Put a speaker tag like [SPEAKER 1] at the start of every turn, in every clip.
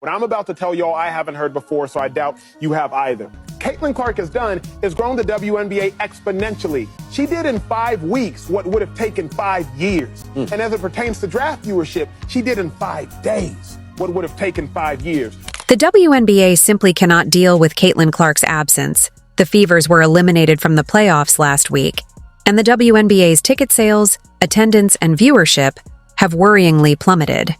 [SPEAKER 1] What I'm about to tell y'all I haven't heard before, so I doubt you have either. Caitlin Clark has done is grown the WNBA exponentially. She did in 5 weeks what would have taken 5 years. And as it pertains to draft viewership, she did in 5 days what would have taken 5 years.
[SPEAKER 2] The WNBA simply cannot deal with Caitlin Clark's absence. The Fevers were eliminated from the playoffs last week, and the WNBA's ticket sales, attendance, and viewership have worryingly plummeted.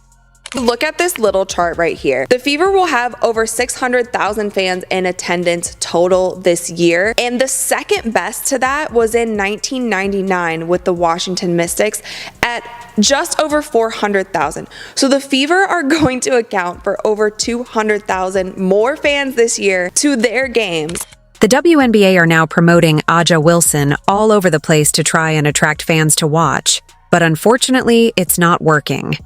[SPEAKER 3] Look at this little chart right here. The Fever will have over 600,000 fans in attendance total this year. And the second best to that was in 1999 with the Washington Mystics at just over 400,000. So the Fever are going to account for over 200,000 more fans this year to their games.
[SPEAKER 2] The WNBA are now promoting Aja Wilson all over the place to try and attract fans to watch. But unfortunately, it's not working.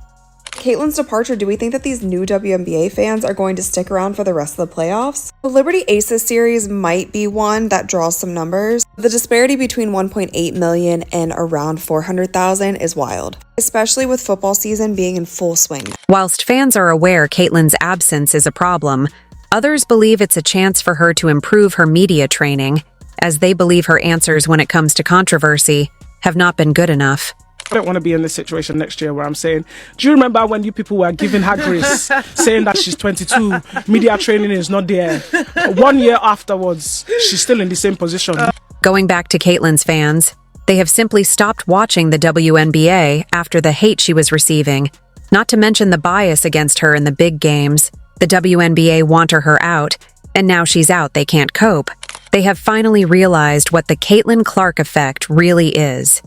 [SPEAKER 3] Caitlin's departure, do we think that these new WNBA fans are going to stick around for the rest of the playoffs? The Liberty Aces series might be one that draws some numbers. The disparity between 1.8 million and around 400,000 is wild, especially with football season being in full swing.
[SPEAKER 2] Whilst fans are aware Caitlin's absence is a problem, others believe it's a chance for her to improve her media training, as they believe her answers when it comes to controversy have not been good enough.
[SPEAKER 4] I don't want to be in this situation next year where I'm saying, do you remember when you people were giving her grace, saying that she's 22, media training is not there? 1 year afterwards, she's still in the same position.
[SPEAKER 2] Going back to Caitlin's fans, they have simply stopped watching the WNBA after the hate she was receiving, not to mention the bias against her in the big games. The WNBA wanted her out, and now she's out, they can't cope. They have finally realized what the Caitlin Clark effect really is.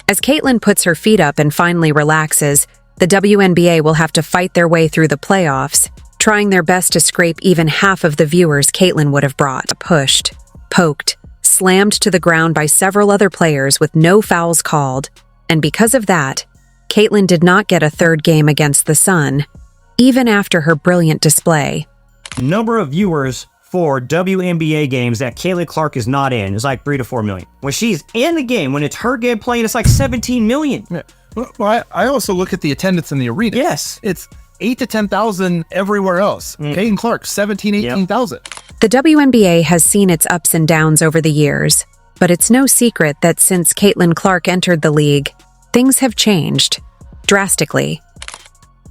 [SPEAKER 2] As Caitlin puts her feet up and finally relaxes, the WNBA will have to fight their way through the playoffs, trying their best to scrape even half of the viewers Caitlin would have brought. Pushed, poked, slammed to the ground by several other players with no fouls called, and because of that, Caitlin did not get a third game against the Sun, even after her brilliant display.
[SPEAKER 5] Number of viewers for WNBA games that Caitlin Clark is not in is like 3 to 4 million. When she's in the game, when it's her game playing, it's like 17 million.
[SPEAKER 6] Yeah. Well, I also look at the attendance in the arena.
[SPEAKER 5] Yes.
[SPEAKER 6] It's 8 to 10,000 everywhere else. Caitlin Clark, 17, 18,000.
[SPEAKER 2] The WNBA has seen its ups and downs over the years, but it's no secret that since Caitlin Clark entered the league, things have changed drastically.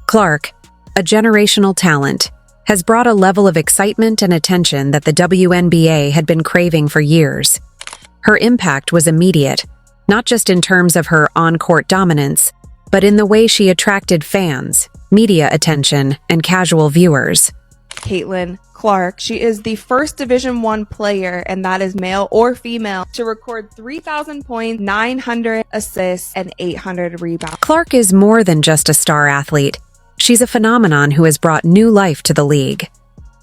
[SPEAKER 2] Clark, a generational talent, has brought a level of excitement and attention that the WNBA had been craving for years. Her impact was immediate, not just in terms of her on-court dominance, but in the way she attracted fans, media attention, and casual viewers.
[SPEAKER 3] Caitlin Clark, she is the first Division I player, and that is male or female, to record 3,000 points, 900 assists, and 800 rebounds.
[SPEAKER 2] Clark is more than just a star athlete. She's a phenomenon who has brought new life to the league.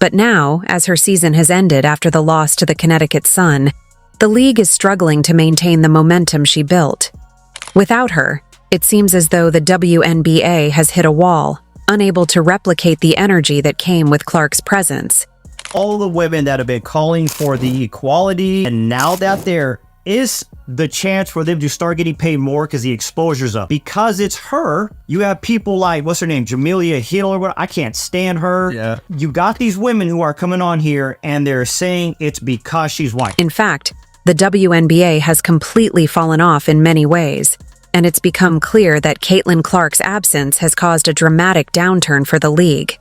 [SPEAKER 2] But now, as her season has ended after the loss to the Connecticut Sun, the league is struggling to maintain the momentum she built. Without her, it seems as though the WNBA has hit a wall, unable to replicate the energy that came with Clark's presence.
[SPEAKER 5] All the women that have been calling for the equality, and now that there is the chance for them to start getting paid more because the exposure's up. Because it's her, you have people like, what's her name, Jamelia Hill or what? I can't stand her.
[SPEAKER 6] Yeah.
[SPEAKER 5] You got these women who are coming on here and they're saying it's because she's white.
[SPEAKER 2] In fact, the WNBA has completely fallen off in many ways, and it's become clear that Caitlin Clark's absence has caused a dramatic downturn for the league.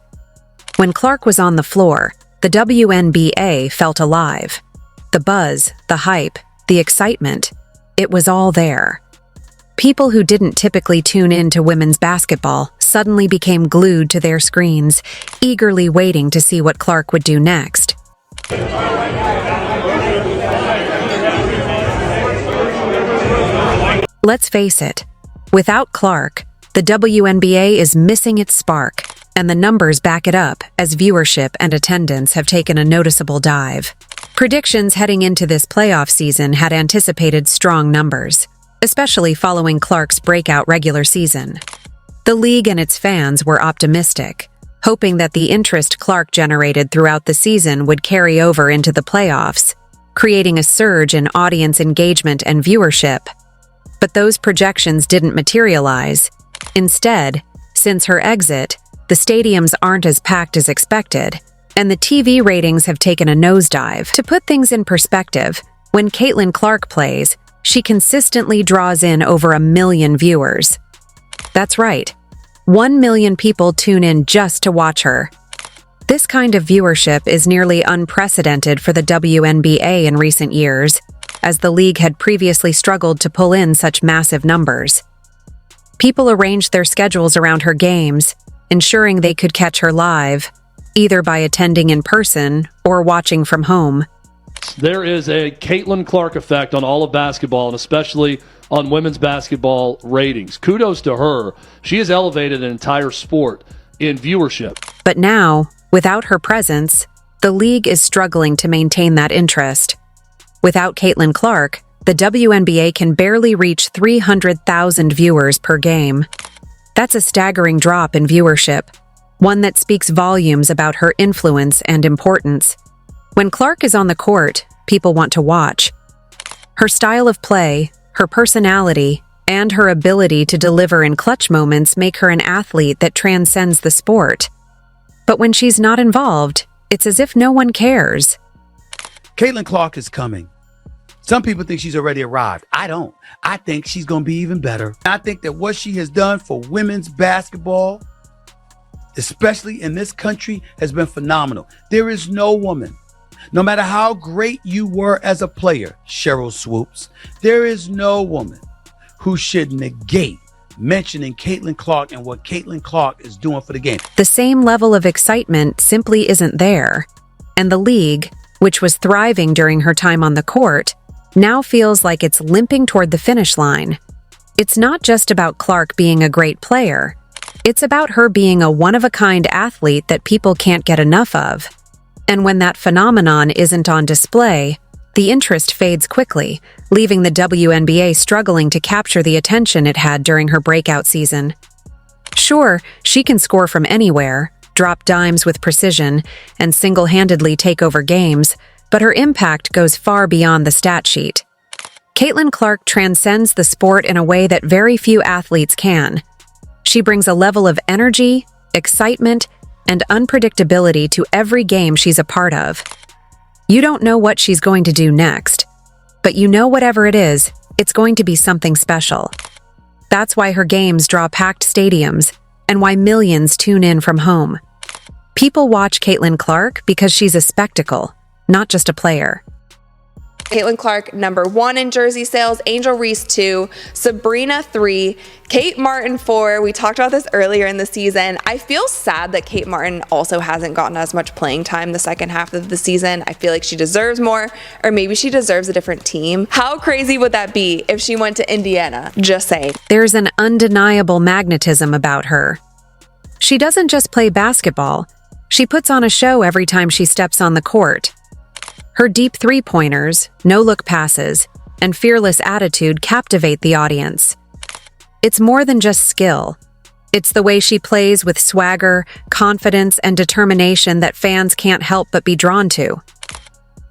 [SPEAKER 2] When Clark was on the floor, the WNBA felt alive. The buzz, the hype, the excitement, it was all there. People who didn't typically tune in to women's basketball suddenly became glued to their screens, eagerly waiting to see what Clark would do next. Let's face it, without Clark, the WNBA is missing its spark, and the numbers back it up as viewership and attendance have taken a noticeable dive. Predictions heading into this playoff season had anticipated strong numbers, especially following Clark's breakout regular season. The league and its fans were optimistic, hoping that the interest Clark generated throughout the season would carry over into the playoffs, creating a surge in audience engagement and viewership. But those projections didn't materialize. Instead, since her exit, the stadiums aren't as packed as expected, and the TV ratings have taken a nosedive. To put things in perspective, when Caitlin Clark plays, she consistently draws in over 1 million viewers. That's right, 1 million people tune in just to watch her. This kind of viewership is nearly unprecedented for the WNBA in recent years, as the league had previously struggled to pull in such massive numbers. People arranged their schedules around her games, ensuring they could catch her live, either by attending in person or watching from home.
[SPEAKER 7] There is a Caitlin Clark effect on all of basketball, and especially on women's basketball ratings. Kudos to her. She has elevated an entire sport in viewership.
[SPEAKER 2] But now, without her presence, the league is struggling to maintain that interest. Without Caitlin Clark, the WNBA can barely reach 300,000 viewers per game. That's a staggering drop in viewership, one that speaks volumes about her influence and importance. When Clark is on the court, people want to watch. Her style of play, her personality, and her ability to deliver in clutch moments make her an athlete that transcends the sport. But when she's not involved, it's as if no one cares.
[SPEAKER 8] Caitlin Clark is coming. Some people think she's already arrived. I don't. I think she's going to be even better. I think that what she has done for women's basketball, especially in this country, has been phenomenal. There is no woman, no matter how great you were as a player, Cheryl Swoops, there is no woman who should negate mentioning Caitlin Clark and what Caitlin Clark is doing for the game.
[SPEAKER 2] The same level of excitement simply isn't there, and the league, which was thriving during her time on the court, now feels like it's limping toward the finish line. It's not just about Clark being a great player. It's about her being a one-of-a-kind athlete that people can't get enough of. And when that phenomenon isn't on display, the interest fades quickly, leaving the WNBA struggling to capture the attention it had during her breakout season. Sure, she can score from anywhere, drop dimes with precision, and single-handedly take over games, but her impact goes far beyond the stat sheet. Caitlin Clark transcends the sport in a way that very few athletes can. She brings a level of energy, excitement, and unpredictability to every game she's a part of. You don't know what she's going to do next, but you know whatever it is, it's going to be something special. That's why her games draw packed stadiums, and why millions tune in from home. People watch Caitlin Clark because she's a spectacle, not just a player.
[SPEAKER 3] Caitlin Clark, #1 in jersey sales, Angel Reese 2, Sabrina 3, Kate Martin 4. We talked about this earlier in the season. I feel sad that Kate Martin also hasn't gotten as much playing time the second half of the season. I feel like she deserves more, or maybe she deserves a different team. How crazy would that be if she went to Indiana? Just saying.
[SPEAKER 2] There's an undeniable magnetism about her. She doesn't just play basketball, she puts on a show every time she steps on the court. Her deep three-pointers, no-look passes, and fearless attitude captivate the audience. It's more than just skill. It's the way she plays with swagger, confidence, and determination that fans can't help but be drawn to.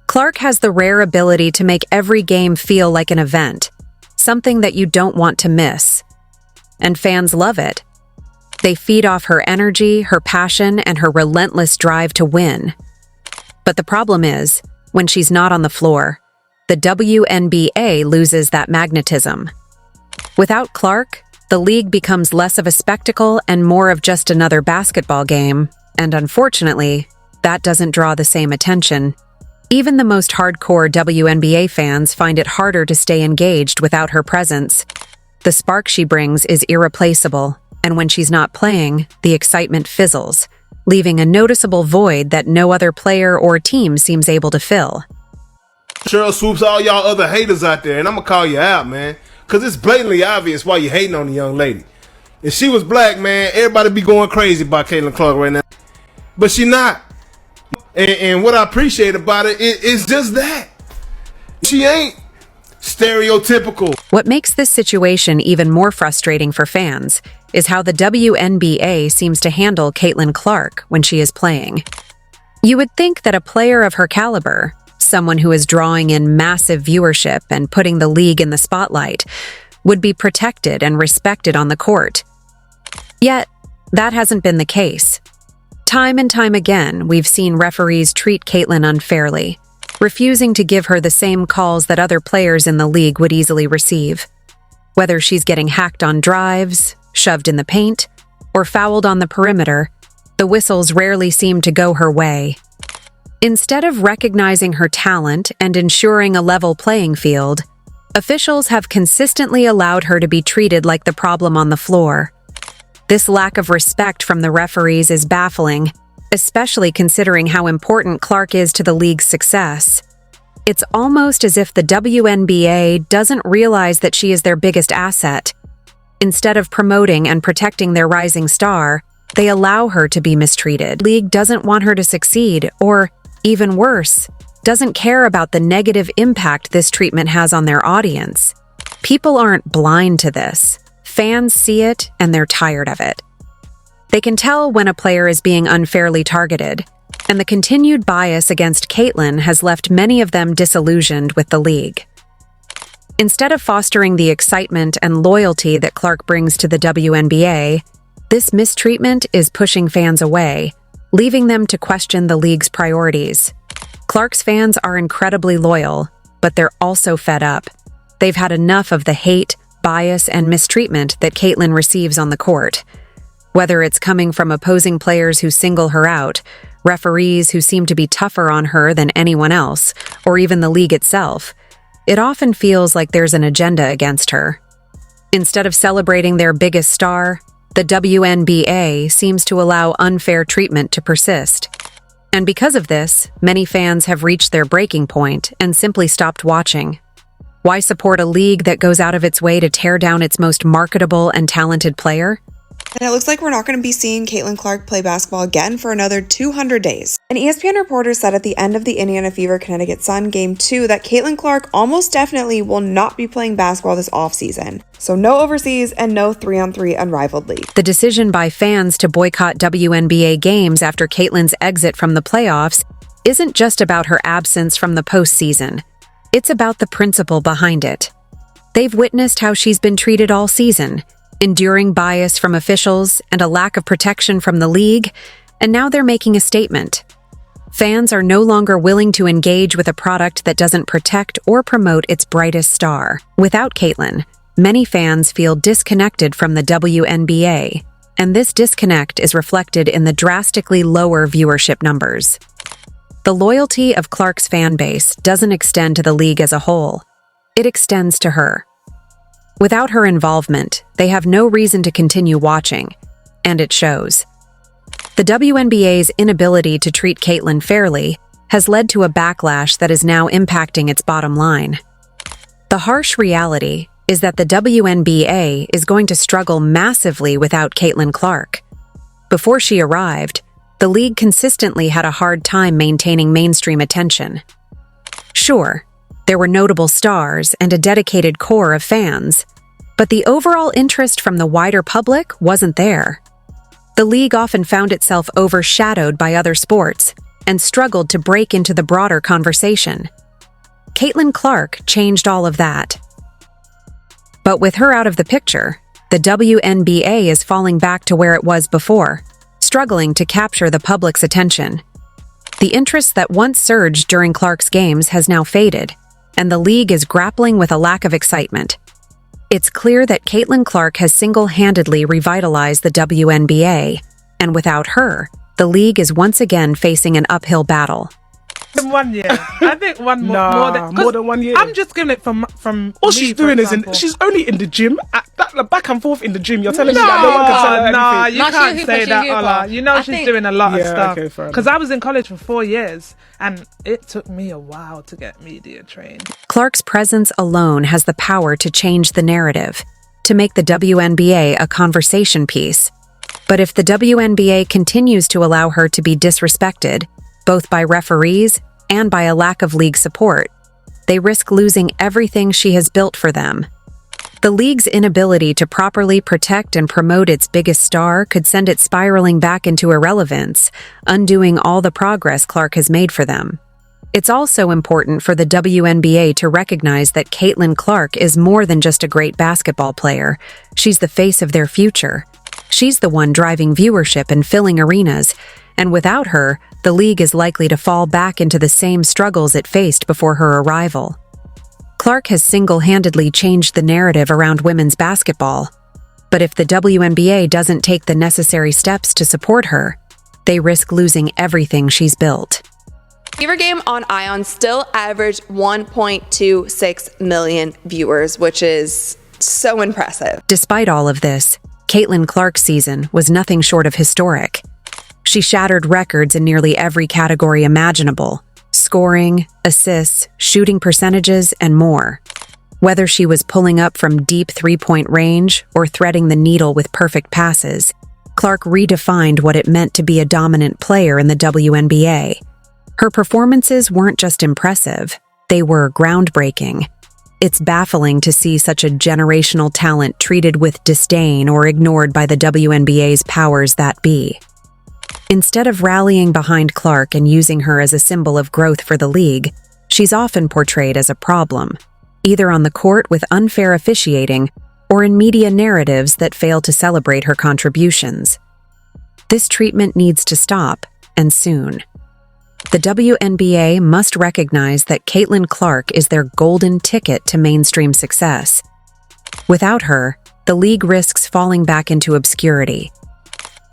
[SPEAKER 2] Clark has the rare ability to make every game feel like an event, something that you don't want to miss. And fans love it. They feed off her energy, her passion, and her relentless drive to win. But the problem is, when she's not on the floor, the WNBA loses that magnetism. Without Clark, the league becomes less of a spectacle and more of just another basketball game, and unfortunately, that doesn't draw the same attention. Even the most hardcore WNBA fans find it harder to stay engaged without her presence. The spark she brings is irreplaceable, and when she's not playing, the excitement fizzles, leaving a noticeable void that no other player or team seems able to fill.
[SPEAKER 9] Cheryl Swoops, all y'all other haters out there, and I'm gonna call you out, man, because it's blatantly obvious why you're hating on the young lady. If she was black, man, everybody be going crazy about Caitlin Clark right now. But she not. And what I appreciate about it is just that. She ain't stereotypical.
[SPEAKER 2] What makes this situation even more frustrating for fans is how the WNBA seems to handle Caitlin Clark when she is playing. You would think that a player of her caliber, someone who is drawing in massive viewership and putting the league in the spotlight, would be protected and respected on the court. Yet, that hasn't been the case. Time and time again, we've seen referees treat Caitlyn unfairly, refusing to give her the same calls that other players in the league would easily receive. Whether she's getting hacked on drives, shoved in the paint, or fouled on the perimeter, the whistles rarely seem to go her way. Instead of recognizing her talent and ensuring a level playing field, officials have consistently allowed her to be treated like the problem on the floor. This lack of respect from the referees is baffling, especially considering how important Clark is to the league's success. It's almost as if the WNBA doesn't realize that she is their biggest asset. Instead of promoting and protecting their rising star, they allow her to be mistreated. The league doesn't want her to succeed, or, even worse, doesn't care about the negative impact this treatment has on their audience. People aren't blind to this. Fans see it, and they're tired of it. They can tell when a player is being unfairly targeted, and the continued bias against Caitlyn has left many of them disillusioned with the league. Instead of fostering the excitement and loyalty that Clark brings to the WNBA, this mistreatment is pushing fans away, leaving them to question the league's priorities. Clark's fans are incredibly loyal, but they're also fed up. They've had enough of the hate, bias, and mistreatment that Caitlyn receives on the court. Whether it's coming from opposing players who single her out, referees who seem to be tougher on her than anyone else, or even the league itself, it often feels like there's an agenda against her. Instead of celebrating their biggest star, the WNBA seems to allow unfair treatment to persist. And because of this, many fans have reached their breaking point and simply stopped watching. Why support a league that goes out of its way to tear down its most marketable and talented player?
[SPEAKER 3] And it looks like we're not going to be seeing Caitlyn Clark play basketball again for another 200 days. An ESPN reporter said at the end of the Indiana Fever Connecticut Sun Game 2 that Caitlyn Clark almost definitely will not be playing basketball this offseason. So no overseas and no 3-on-3 unrivaled league.
[SPEAKER 2] The decision by fans to boycott WNBA games after Caitlyn's exit from the playoffs isn't just about her absence from the postseason. It's about the principle behind it. They've witnessed how she's been treated all season, enduring bias from officials and a lack of protection from the league, and now they're making a statement. Fans are no longer willing to engage with a product that doesn't protect or promote its brightest star. Without Caitlyn, many fans feel disconnected from the WNBA, and this disconnect is reflected in the drastically lower viewership numbers. The loyalty of Clark's fan base doesn't extend to the league as a whole. It extends to her. Without her involvement, they have no reason to continue watching, and it shows. The WNBA's inability to treat Caitlyn fairly has led to a backlash that is now impacting its bottom line. The harsh reality is that the WNBA is going to struggle massively without Caitlyn Clark. Before she arrived, the league consistently had a hard time maintaining mainstream attention. Sure, there were notable stars and a dedicated core of fans, but the overall interest from the wider public wasn't there. The league often found itself overshadowed by other sports and struggled to break into the broader conversation. Caitlyn Clark changed all of that. But with her out of the picture, the WNBA is falling back to where it was before, struggling to capture the public's attention. The interest that once surged during Clark's games has now faded, and the league is grappling with a lack of excitement. It's clear that Caitlyn Clark has single-handedly revitalized the WNBA, and without her, the league is once again facing an uphill battle.
[SPEAKER 10] 1 year. I think one more.
[SPEAKER 4] Nah, more than 1 year.
[SPEAKER 10] I'm just giving it from.
[SPEAKER 4] All
[SPEAKER 10] me,
[SPEAKER 4] she's
[SPEAKER 10] for
[SPEAKER 4] doing is
[SPEAKER 10] example.
[SPEAKER 4] she's only in the gym, back and forth in the gym. You're telling me that no one can tell her
[SPEAKER 10] No,
[SPEAKER 4] anything.
[SPEAKER 10] you
[SPEAKER 11] No,
[SPEAKER 10] can't
[SPEAKER 11] she's
[SPEAKER 10] say
[SPEAKER 11] pushing
[SPEAKER 10] that,
[SPEAKER 11] you,
[SPEAKER 10] Ola.
[SPEAKER 11] but
[SPEAKER 10] You know
[SPEAKER 11] I
[SPEAKER 10] she's
[SPEAKER 11] think-
[SPEAKER 10] doing a lot of
[SPEAKER 4] Yeah,
[SPEAKER 10] stuff.
[SPEAKER 4] okay, fair enough.
[SPEAKER 10] Because I was in college for 4 years, and it took me a while to get media trained.
[SPEAKER 2] Clark's presence alone has the power to change the narrative, to make the WNBA a conversation piece. But if the WNBA continues to allow her to be disrespected, both by referees and by a lack of league support, they risk losing everything she has built for them. The league's inability to properly protect and promote its biggest star could send it spiraling back into irrelevance, undoing all the progress Clark has made for them. It's also important for the WNBA to recognize that Caitlin Clark is more than just a great basketball player. She's the face of their future. She's the one driving viewership and filling arenas, and without her, the league is likely to fall back into the same struggles it faced before her arrival. Clark has single-handedly changed the narrative around women's basketball. But if the WNBA doesn't take the necessary steps to support her, they risk losing everything she's built.
[SPEAKER 3] Fever Game on Ion still averaged 1.26 million viewers, which is so impressive.
[SPEAKER 2] Despite all of this, Caitlin Clark's season was nothing short of historic. She shattered records in nearly every category imaginable: scoring, assists, shooting percentages, and more. Whether she was pulling up from deep three-point range or threading the needle with perfect passes, Clark redefined what it meant to be a dominant player in the WNBA. Her performances weren't just impressive, they were groundbreaking. It's baffling to see such a generational talent treated with disdain or ignored by the WNBA's powers that be. Instead of rallying behind Clark and using her as a symbol of growth for the league, she's often portrayed as a problem, either on the court with unfair officiating or in media narratives that fail to celebrate her contributions. This treatment needs to stop, and soon. The WNBA must recognize that Caitlin Clark is their golden ticket to mainstream success. Without her, the league risks falling back into obscurity.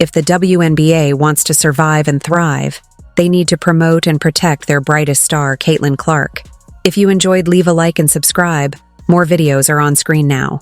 [SPEAKER 2] If the WNBA wants to survive and thrive, they need to promote and protect their brightest star, Caitlin Clark. If you enjoyed, leave a like and subscribe. More videos are on screen now.